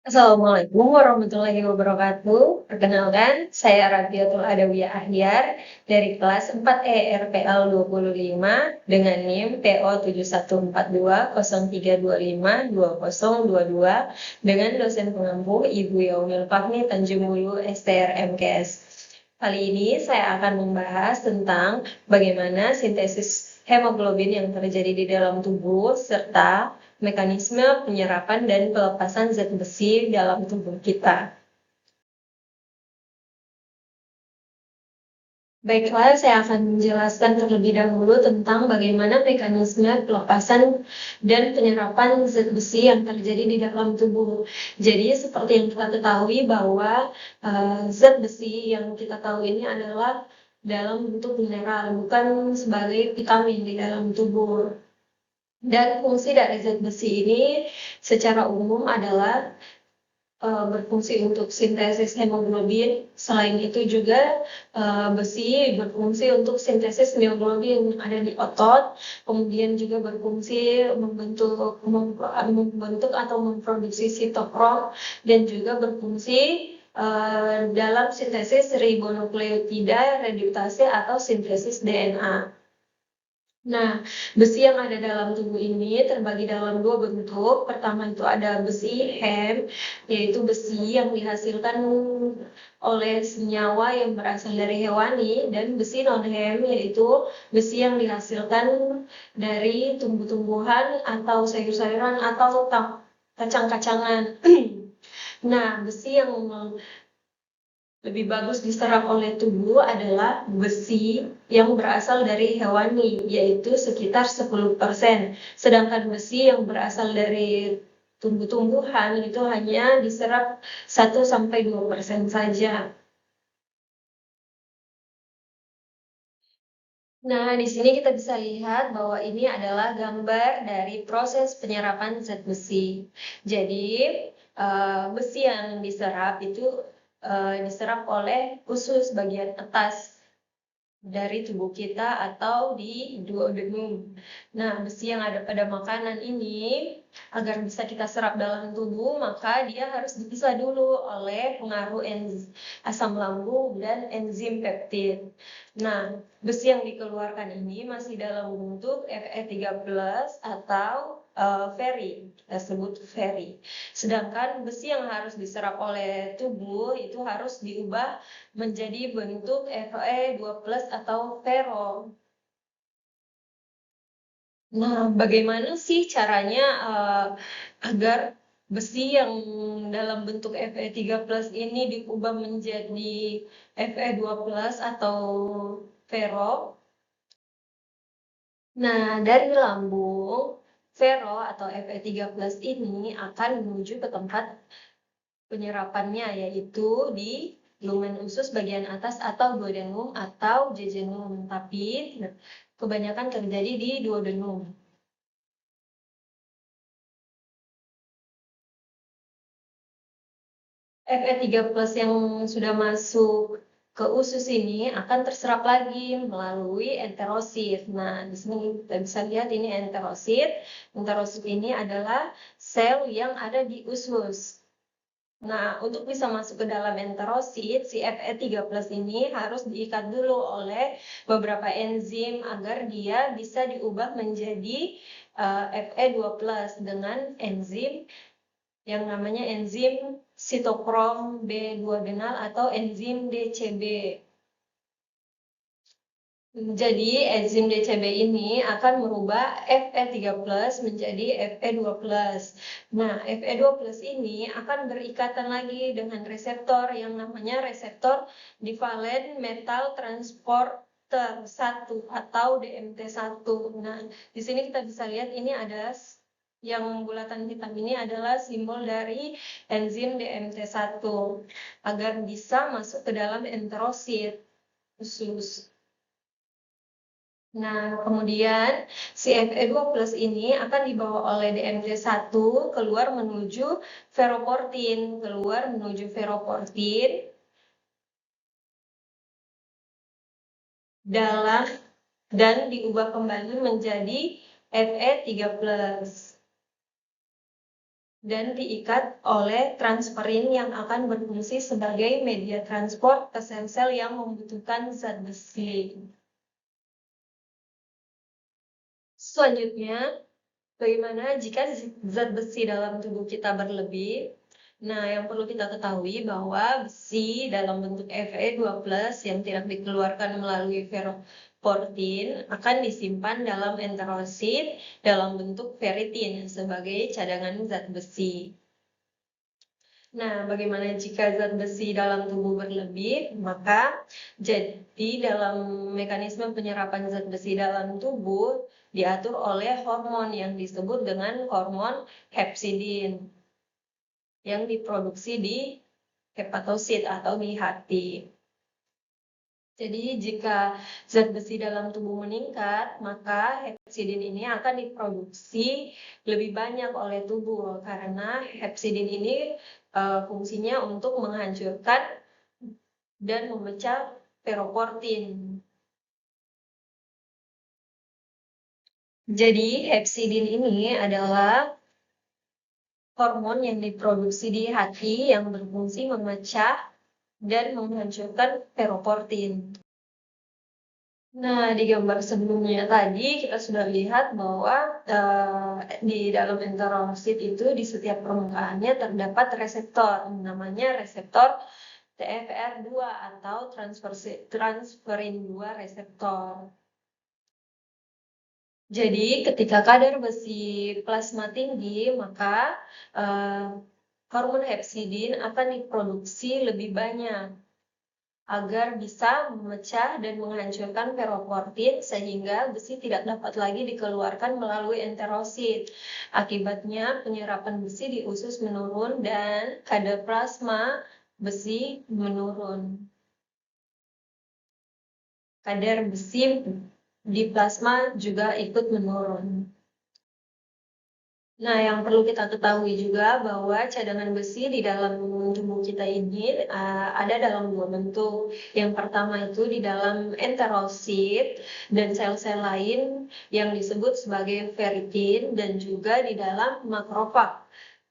Assalamualaikum warahmatullahi wabarakatuh. Perkenalkan, saya Rabiatul Adawiyah Ahyar dari kelas 4E RPL 25 dengan NIM PO 714203252022 dengan dosen pengampu Ibu Yaumil Fahmi Tanjung Hulu STR MKS. Kali ini saya akan membahas tentang bagaimana sintesis hemoglobin yang terjadi di dalam tubuh serta mekanisme penyerapan dan pelepasan zat besi dalam tubuh kita. Baiklah, saya akan menjelaskan terlebih dahulu tentang bagaimana mekanisme pelepasan dan penyerapan zat besi yang terjadi di dalam tubuh. Jadi, seperti yang kita ketahui bahwa zat besi yang kita tahu ini adalah dalam bentuk mineral, bukan sebagai vitamin di dalam tubuh. Dan fungsi dari zat besi ini secara umum adalah berfungsi untuk sintesis hemoglobin. Selain itu juga besi berfungsi untuk sintesis mioglobin yang ada di otot, kemudian juga berfungsi membentuk atau memproduksi sitokrom dan juga berfungsi dalam sintesis ribonukleotida reduktase atau sintesis DNA. Nah, besi yang ada dalam tubuh ini terbagi dalam dua bentuk. Pertama itu ada besi Hem, yaitu besi yang dihasilkan oleh senyawa yang berasal dari hewani, dan besi non-Hem, yaitu besi yang dihasilkan dari tumbuh-tumbuhan atau sayur-sayuran atau kacang-kacangan. Nah, besi yang lebih bagus diserap oleh tubuh adalah besi yang berasal dari hewani, yaitu sekitar 10%. Sedangkan besi yang berasal dari tumbuh-tumbuhan itu hanya diserap 1-2% saja. Nah, di sini kita bisa lihat bahwa ini adalah gambar dari proses penyerapan zat besi. Jadi, besi yang diserap itu diserap oleh usus bagian atas dari tubuh kita atau di duodenum. Nah, besi yang ada pada makanan ini agar bisa kita serap dalam tubuh, maka dia harus dipisah dulu oleh pengaruh asam lambung dan enzim peptid. Nah, besi yang dikeluarkan ini masih dalam bentuk Fe3+ atau ferri, kita sebut ferri. Sedangkan besi yang harus diserap oleh tubuh itu harus diubah menjadi bentuk Fe2+ atau ferro. Nah, bagaimana sih caranya agar besi yang dalam bentuk Fe3+ ini diubah menjadi Fe2+ atau ferro? Nah, dari lambung, ferro atau Fe3+ ini akan menuju ke tempat penyerapannya, yaitu di lumen usus bagian atas atau duodenum atau jejunum, tapi kebanyakan terjadi di duodenum. Fe3+ yang sudah masuk ke usus ini akan terserap lagi melalui enterosit. Nah, di sini kita bisa lihat ini enterosit. Enterosit ini adalah sel yang ada di usus. Nah, untuk bisa masuk ke dalam enterosit, si Fe3+ ini harus diikat dulu oleh beberapa enzim agar dia bisa diubah menjadi Fe2+ dengan enzim yang namanya enzim sitokrom B duodenal atau enzim DCB. Jadi enzim DCB ini akan merubah Fe3+ menjadi Fe2+. Nah, Fe2+ ini akan berikatan lagi dengan reseptor yang namanya reseptor divalen metal transporter 1 atau DMT1. Nah, di sini kita bisa lihat ini ada yang bulatan hitam ini adalah simbol dari enzim DMT1 agar bisa masuk ke dalam enterosit usus. Nah, kemudian si Fe2+ ini akan dibawa oleh DMT1 keluar menuju ferroportin, dalam dan diubah kembali menjadi Fe3+. dan diikat oleh transferin yang akan berfungsi sebagai media transport ke sel-sel yang membutuhkan zat besi. Selanjutnya, bagaimana jika zat besi dalam tubuh kita berlebih? Nah, yang perlu kita ketahui bahwa besi dalam bentuk Fe2+ yang tidak dikeluarkan melalui ferroportin akan disimpan dalam enterosit dalam bentuk ferritin sebagai cadangan zat besi. Nah, bagaimana jika zat besi dalam tubuh berlebih? Maka, jadi dalam mekanisme penyerapan zat besi dalam tubuh diatur oleh hormon yang disebut dengan hormon hepsidin yang diproduksi di hepatosit atau di hati. Jadi jika zat besi dalam tubuh meningkat, maka hepsidin ini akan diproduksi lebih banyak oleh tubuh karena hepsidin ini fungsinya untuk menghancurkan dan memecah ferroportin. Jadi hepsidin ini adalah hormon yang diproduksi di hati yang berfungsi memecah dan menghancurkan ferroportin. Nah, di gambar sebelumnya tadi kita sudah lihat bahwa di dalam enterosit itu di setiap permukaannya terdapat reseptor, namanya reseptor TFR2 atau transferin 2 reseptor. Jadi ketika kadar besi plasma tinggi, maka hormon hepsidin akan diproduksi lebih banyak agar bisa memecah dan menghancurkan ferroportin sehingga besi tidak dapat lagi dikeluarkan melalui enterosit. Akibatnya penyerapan besi di usus menurun dan kadar plasma besi menurun. Kadar besi di plasma juga ikut menurun. Nah, yang perlu kita ketahui juga bahwa cadangan besi di dalam tubuh kita ini ada dalam dua bentuk. Yang pertama itu di dalam enterosit dan sel-sel lain yang disebut sebagai ferritin dan juga di dalam makrofag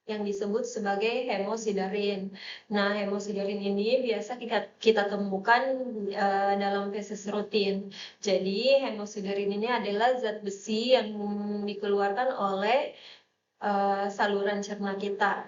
yang disebut sebagai hemosiderin. Nah, hemosiderin ini biasa kita temukan dalam feses rutin. Jadi, hemosiderin ini adalah zat besi yang dikeluarkan oleh saluran cerna kita.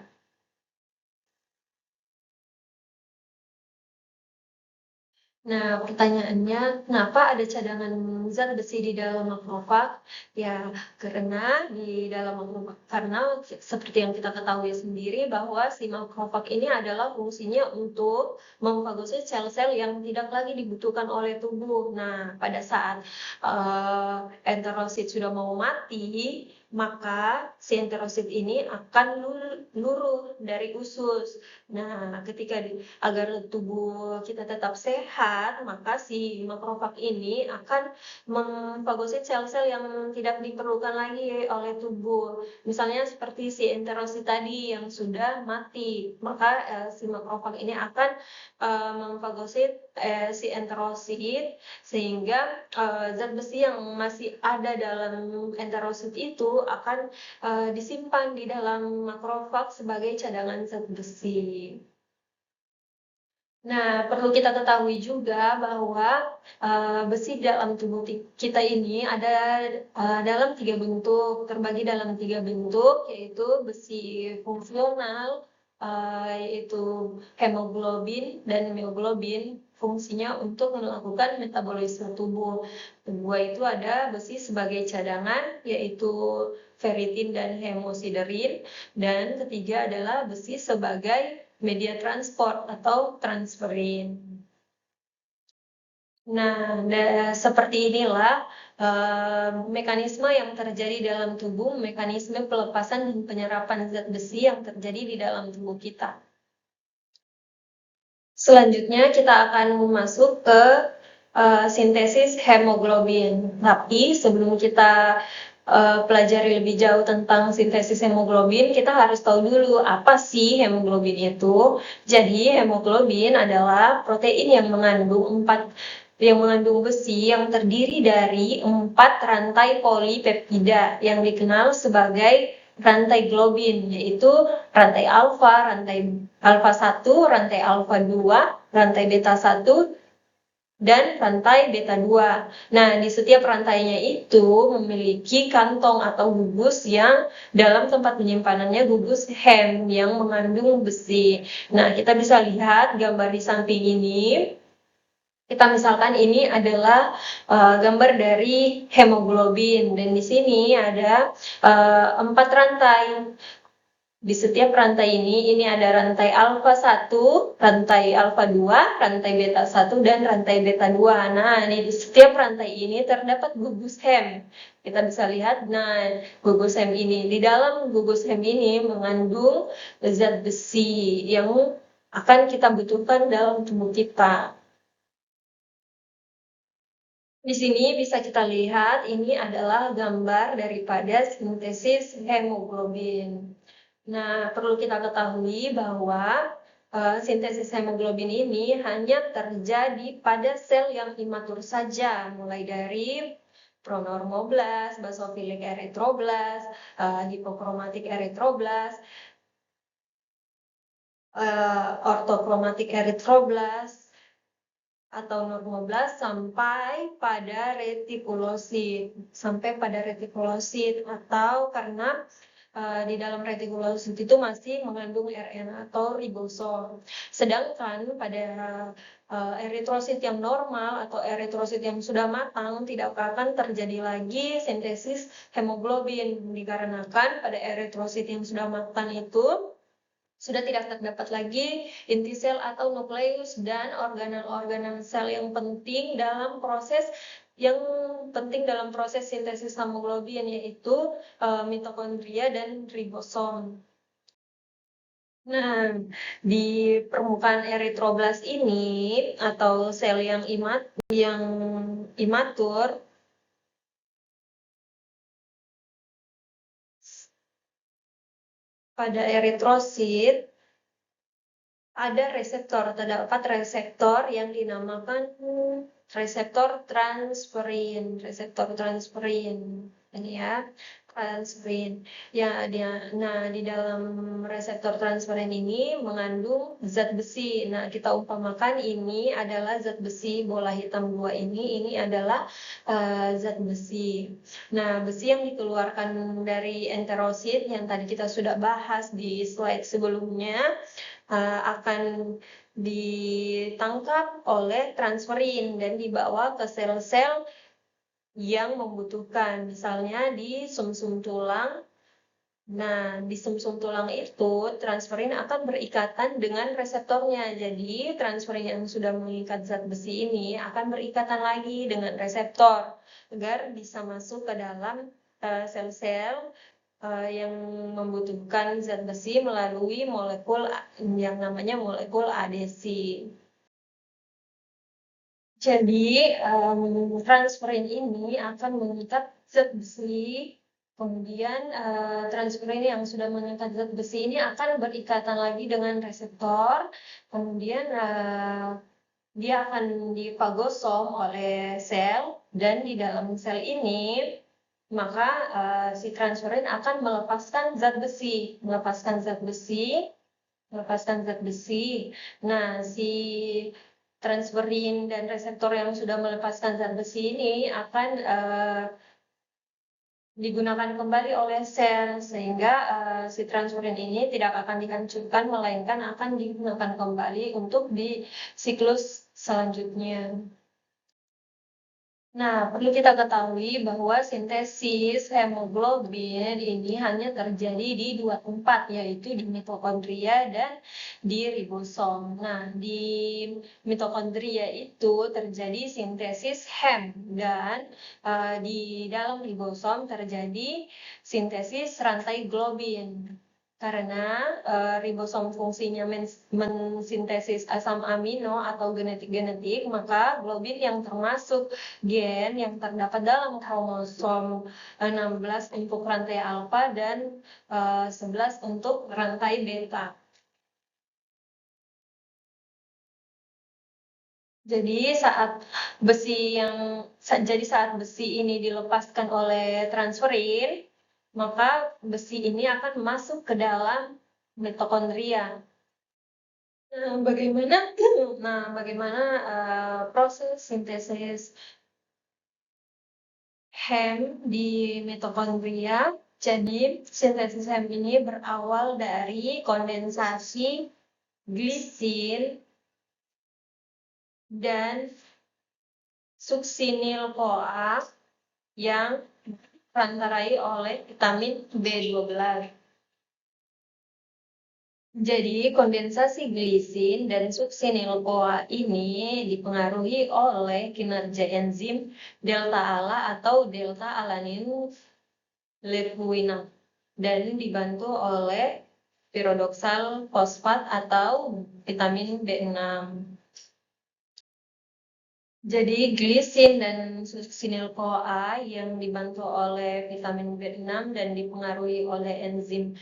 Nah, pertanyaannya, kenapa ada cadangan zat besi di dalam makrofag? Ya, karena di dalam makrofag, karena seperti yang kita ketahui sendiri bahwa si makrofag ini adalah fungsinya untuk memfagosit sel-sel yang tidak lagi dibutuhkan oleh tubuh. Nah, pada saat enterosit sudah mau mati, maka si enterosit ini akan luruh dari usus. Nah, ketika agar tubuh kita tetap sehat, maka si makrofag ini akan memfagosit sel-sel yang tidak diperlukan lagi oleh tubuh. Misalnya seperti si enterosit tadi yang sudah mati, maka si makrofag ini akan memfagosit si enterosit sehingga zat besi yang masih ada dalam enterosit itu akan disimpan di dalam makrofag sebagai cadangan zat besi. Nah, perlu kita ketahui juga bahwa besi dalam tubuh kita ini ada dalam 3 bentuk, terbagi dalam 3 bentuk, yaitu besi fungsional, yaitu hemoglobin dan mioglobin, fungsinya untuk melakukan metabolisme tubuh. Kedua itu ada besi sebagai cadangan, yaitu ferritin dan hemosiderin, dan ketiga adalah besi sebagai media transport atau transferin. Nah, seperti inilah mekanisme yang terjadi dalam tubuh, mekanisme pelepasan dan penyerapan zat besi yang terjadi di dalam tubuh kita. Selanjutnya kita akan masuk ke sintesis hemoglobin. Tapi sebelum kita pelajari lebih jauh tentang sintesis hemoglobin, kita harus tahu dulu apa sih hemoglobin itu. Jadi hemoglobin adalah protein yang mengandung besi yang terdiri dari 4 rantai polipeptida yang dikenal sebagai rantai globin, yaitu rantai alfa, rantai alfa 1, rantai alfa 2, rantai beta 1, dan rantai beta 2. Nah, di setiap rantainya itu memiliki kantong atau gugus yang dalam tempat penyimpanannya gugus hem yang mengandung besi. Nah, kita bisa lihat gambar di samping ini. Kita misalkan ini adalah gambar dari hemoglobin, dan di sini ada 4 rantai. Di setiap rantai ini ada rantai alfa 1, rantai alfa 2, rantai beta 1, dan rantai beta 2. Nah, di setiap rantai ini terdapat gugus hem. Kita bisa lihat, nah, gugus hem ini. Di dalam gugus hem ini mengandung zat besi yang akan kita butuhkan dalam tubuh kita. Di sini bisa kita lihat, ini adalah gambar daripada sintesis hemoglobin. Nah, perlu kita ketahui bahwa sintesis hemoglobin ini hanya terjadi pada sel yang imatur saja, mulai dari pronormoblast, basophilic erythroblast, hypochromatic erythroblast, orthochromatic erythroblast, atau normoblast sampai pada retikulosit, atau karena di dalam retikulosit itu masih mengandung RNA atau ribosom. Sedangkan pada eritrosit yang normal atau eritrosit yang sudah matang tidak akan terjadi lagi sintesis hemoglobin, dikarenakan pada eritrosit yang sudah matang itu sudah tidak terdapat lagi inti sel atau nukleus dan organel-organel sel yang penting dalam proses sintesis hemoglobin, yaitu mitokondria dan ribosom. Nah, di permukaan eritroblas ini atau sel yang imatur, pada eritrosit ada terdapat reseptor yang dinamakan reseptor transferin, ini ya, transferin. Nah, di dalam reseptor transferin ini mengandung zat besi. Nah, kita umpamakan ini adalah zat besi, bola hitam 2 ini adalah zat besi. Nah, besi yang dikeluarkan dari enterosit yang tadi kita sudah bahas di slide sebelumnya akan ditangkap oleh transferin dan dibawa ke sel-sel yang membutuhkan, misalnya di sumsum tulang. Nah, di sumsum tulang itu transferin akan berikatan dengan reseptornya. Jadi, transferin yang sudah mengikat zat besi ini akan berikatan lagi dengan reseptor agar bisa masuk ke dalam sel-sel yang membutuhkan zat besi melalui molekul yang namanya molekul adesi. Jadi, transferin ini akan mengikat zat besi, kemudian transferin yang sudah mengikat zat besi ini akan berikatan lagi dengan reseptor, kemudian dia akan difagosom oleh sel, dan di dalam sel ini maka si transferin akan melepaskan zat besi. Nah, si transferin dan reseptor yang sudah melepaskan zat besi ini akan digunakan kembali oleh sel, sehingga si transferin ini tidak akan dihancurkan, melainkan akan digunakan kembali untuk di siklus selanjutnya. Nah, perlu kita ketahui bahwa sintesis hemoglobin ini hanya terjadi di 2 tempat, yaitu di mitokondria dan di ribosom. Nah, di mitokondria itu terjadi sintesis hem, dan di dalam ribosom terjadi sintesis rantai globin. Karena ribosom fungsinya mensintesis asam amino atau genetik, maka globin yang termasuk gen yang terdapat dalam kromosom 16 untuk rantai alfa dan 11 untuk rantai beta. Jadi saat besi ini dilepaskan oleh transferin, maka besi ini akan masuk ke dalam mitokondria. Bagaimana proses sintesis hem di mitokondria? Jadi, sintesis hem ini berawal dari kondensasi glisin dan suksinil-CoA yang diperantarai oleh vitamin B12. Jadi, kondensasi glisin dan suksinil-CoA ini dipengaruhi oleh kinerja enzim delta ALA atau delta alanin levuinat dan dibantu oleh pirodoksal fosfat atau vitamin B6. Jadi glisin dan suksinil-CoA yang dibantu oleh vitamin B6 dan dipengaruhi oleh enzim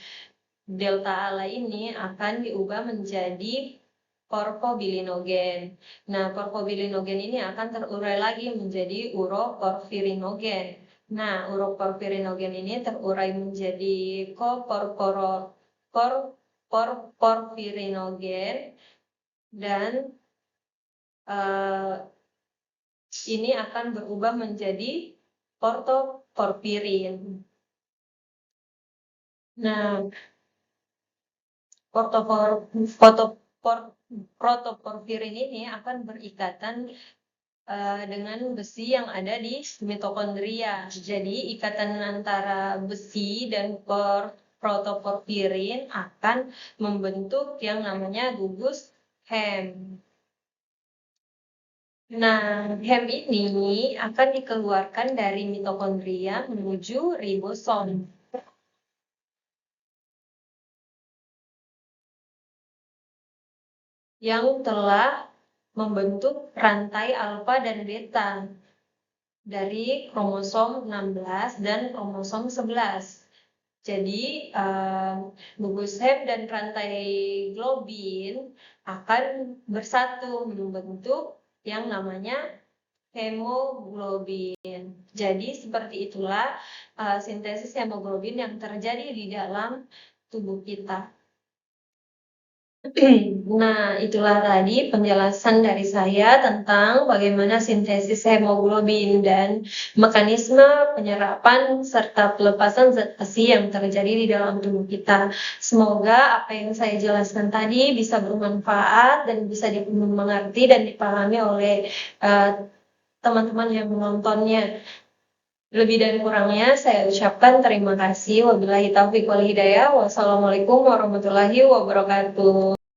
delta ALA ini akan diubah menjadi porfobilinogen. Nah, porfobilinogen ini akan terurai lagi menjadi uroporfirinogen. Nah, uroporfirinogen ini terurai menjadi porfirinogen dan ini akan berubah menjadi protoporfirin. Nah, protoporfirin ini akan berikatan dengan besi yang ada di mitokondria. Jadi, ikatan antara besi dan protoporfirin akan membentuk yang namanya gugus hem. Nah, hem ini akan dikeluarkan dari mitokondria menuju ribosom. Yang telah membentuk rantai alfa dan beta dari kromosom 16 dan kromosom 11. Jadi, gugus hem dan rantai globin akan bersatu membentuk yang namanya hemoglobin. Jadi, seperti itulah sintesis hemoglobin yang terjadi di dalam tubuh kita. Nah, itulah tadi penjelasan dari saya tentang bagaimana sintesis hemoglobin dan mekanisme penyerapan serta pelepasan zat besi yang terjadi di dalam tubuh kita. Semoga apa yang saya jelaskan tadi bisa bermanfaat dan bisa dimengerti dan dipahami oleh teman-teman yang menontonnya. Lebih dan kurangnya saya ucapkan terima kasih. Wabillahi taufiq wal hidayah. Wassalamualaikum warahmatullahi wabarakatuh.